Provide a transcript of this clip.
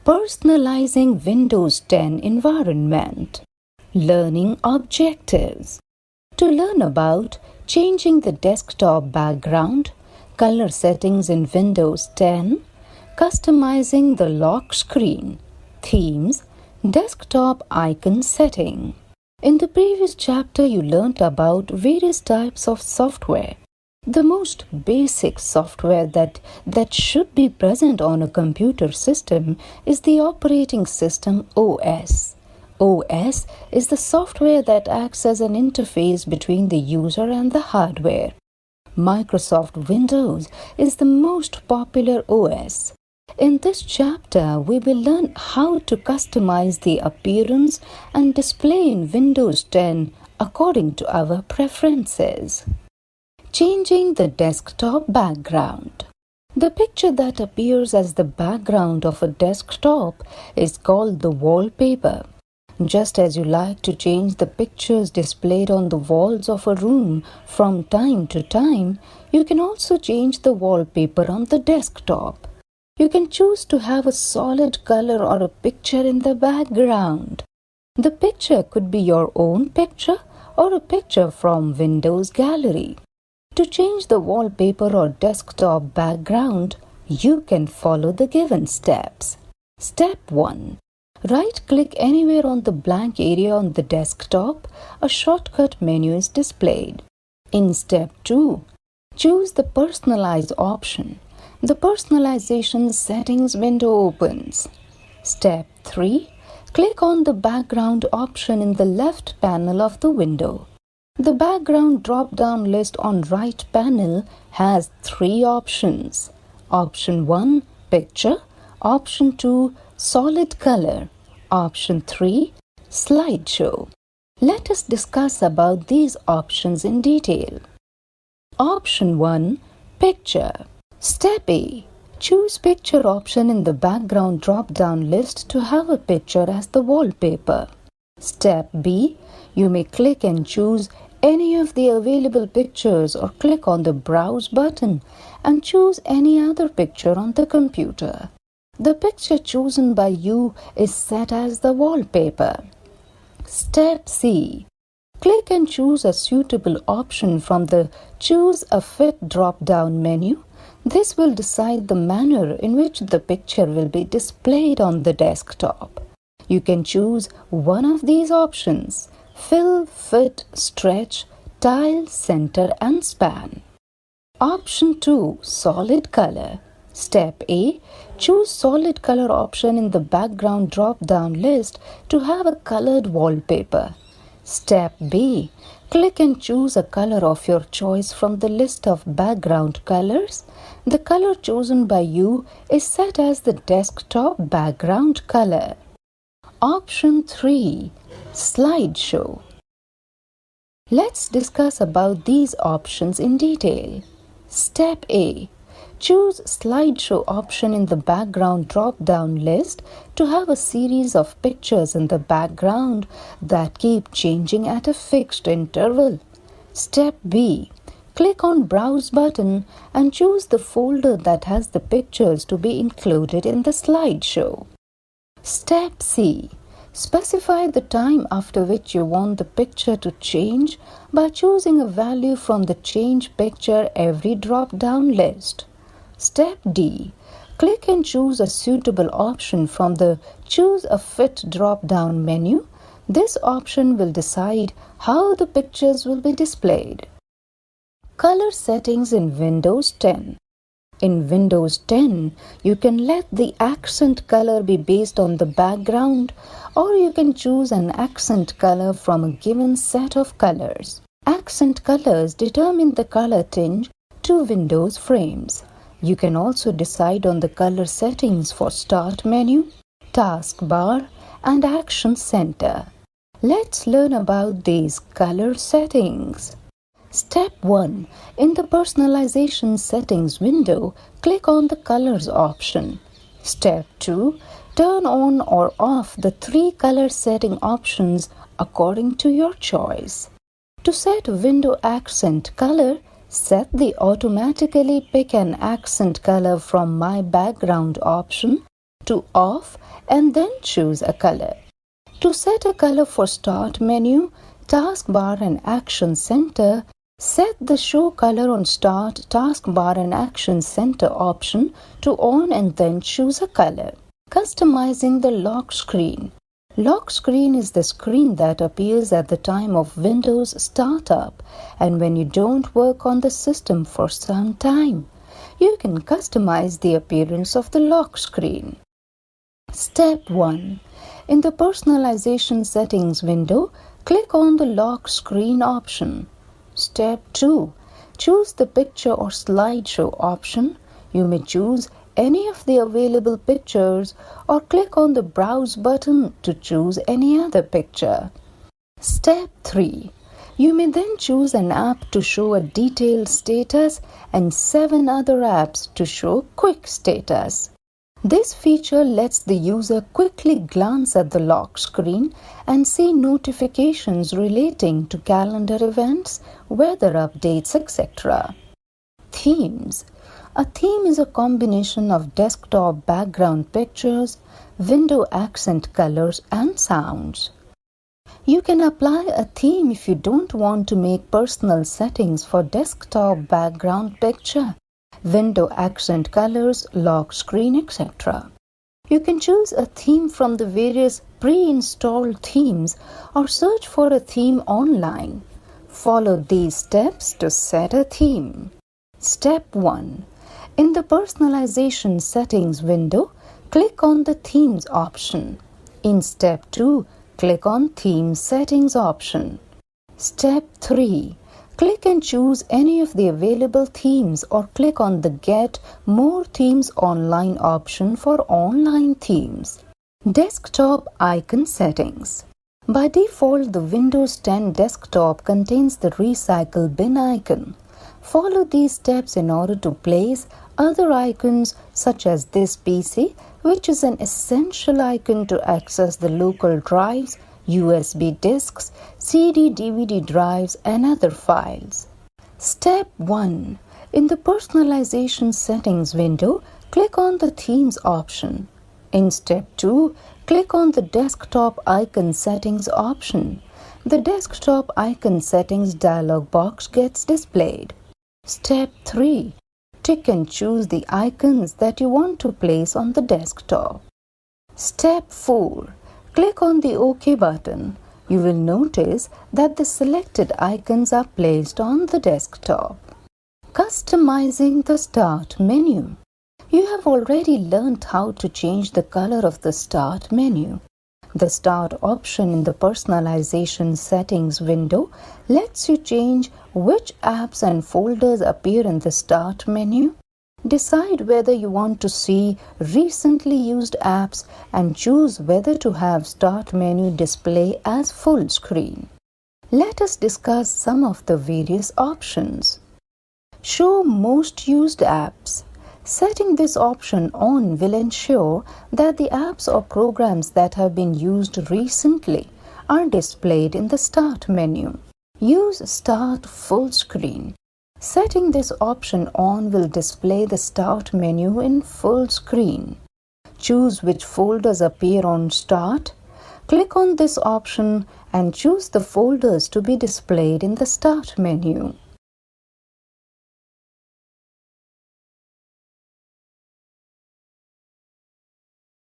Personalizing Windows 10 environment. Learning objectives. To learn about changing the desktop background, color settings in Windows 10, customizing the lock screen, themes, desktop icon setting. In the previous chapter, you learnt about various types of software. The most basic software that should be present on a computer system is the operating system OS. OS is the software that acts as an interface between the user and the hardware. Microsoft Windows is the most popular OS. In this chapter, we will learn how to customize the appearance and display in Windows 10 according to our preferences. Changing the desktop background. The picture that appears as the background of a desktop is called the wallpaper. Just as you like to change the pictures displayed on the walls of a room from time to time, you can also change the wallpaper on the desktop. You can choose to have a solid color or a picture in the background. The picture could be your own picture or a picture from Windows Gallery. To change the wallpaper or desktop background, you can follow the given steps. Step 1. Right-click anywhere on the blank area on the desktop. A shortcut menu is displayed. In Step 2, choose the Personalize option. The Personalization settings window opens. Step 3. Click on the Background option in the left panel of the window. The background drop-down list on right panel has 3 options. Option 1, Picture. Option 2, Solid color. Option 3, Slideshow. Let us discuss about these options in detail. Option 1, Picture. Step A. Choose Picture option in the background drop-down list to have a picture as the wallpaper. Step B. You may click and choose any of the available pictures or click on the Browse button and choose any other picture on the computer. The picture chosen by you is set as the wallpaper. Step C. Click and choose a suitable option from the Choose a Fit drop-down menu. This will decide the manner in which the picture will be displayed on the desktop. You can choose one of these options: Fill, Fit, Stretch, Tile, Center and Span. Option 2, Solid color. Step A. Choose solid color option in the background drop-down list to have a colored wallpaper. Step B. Click and choose a color of your choice from the list of background colors. The color chosen by you is set as the desktop background color. Option 3, Slideshow. Let's discuss about these options in detail. Step A. Choose Slideshow option in the background drop-down list to have a series of pictures in the background that keep changing at a fixed interval. Step B. Click on Browse button and choose the folder that has the pictures to be included in the slideshow. Step C. Specify the time after which you want the picture to change by choosing a value from the Change Picture Every drop-down list. Step D. Click and choose a suitable option from the Choose a Fit drop-down menu. This option will decide how the pictures will be displayed. Color settings in Windows 10. In Windows 10, you can let the accent color be based on the background, or you can choose an accent color from a given set of colors. Accent colors determine the color tinge to Windows frames. You can also decide on the color settings for Start menu, Taskbar, and Action Center. Let's learn about these color settings. Step 1. In the Personalization settings window, click on the Colors option. Step 2. Turn on or off the 3 color setting options according to your choice. To set window accent color, set the Automatically Pick an Accent Color from My Background option to off and then choose a color. To set a color for Start menu, Taskbar and Action Center, set the Show Color on Start Taskbar and Action Center option to on and then choose a color. Customizing the lock screen. Lock screen is the screen that appears at the time of Windows startup and when you don't work on the system for some time. You can customize the appearance of the lock screen. Step 1. In the Personalization Settings window, click on the Lock Screen option. Step 2. Choose the Picture or Slideshow option. You may choose any of the available pictures or click on the Browse button to choose any other picture. Step 3. You may then choose an app to show a detailed status and 7 other apps to show quick status. This feature lets the user quickly glance at the lock screen and see notifications relating to calendar events, weather updates, etc. Themes. A theme is a combination of desktop background pictures, window accent colors, and sounds. You can apply a theme if you don't want to make personal settings for desktop background picture, window accent colors, lock screen, etc. You can choose a theme from the various pre-installed themes or search for a theme online. Follow these steps to set a theme. Step 1. In the Personalization Settings window, click on the Themes option. In Step 2, click on Theme Settings option. Step 3. Click and choose any of the available themes or click on the Get More Themes Online option for online themes. Desktop Icon Settings. By default, the Windows 10 desktop contains the Recycle Bin icon. Follow these steps in order to place other icons such as this PC, which is an essential icon to access the local drives, USB disks, CD, DVD drives, and other files. Step 1. In the Personalization Settings window, click on the Themes option. In Step 2, click on the Desktop Icon Settings option. The Desktop Icon Settings dialog box gets displayed. Step 3. Tick and choose the icons that you want to place on the desktop. Step 4. Click on the OK button. You will notice that the selected icons are placed on the desktop. Customizing the Start menu. You have already learned how to change the color of the Start menu. The Start option in the Personalization Settings window lets you change which apps and folders appear in the Start menu. Decide whether you want to see recently used apps and choose whether to have Start menu display as full screen. Let us discuss some of the various options. Show most used apps. Setting this option on will ensure that the apps or programs that have been used recently are displayed in the Start menu. Use Start Full Screen. Setting this option on will display the Start menu in full screen. Choose which folders appear on Start. Click on this option and choose the folders to be displayed in the Start menu.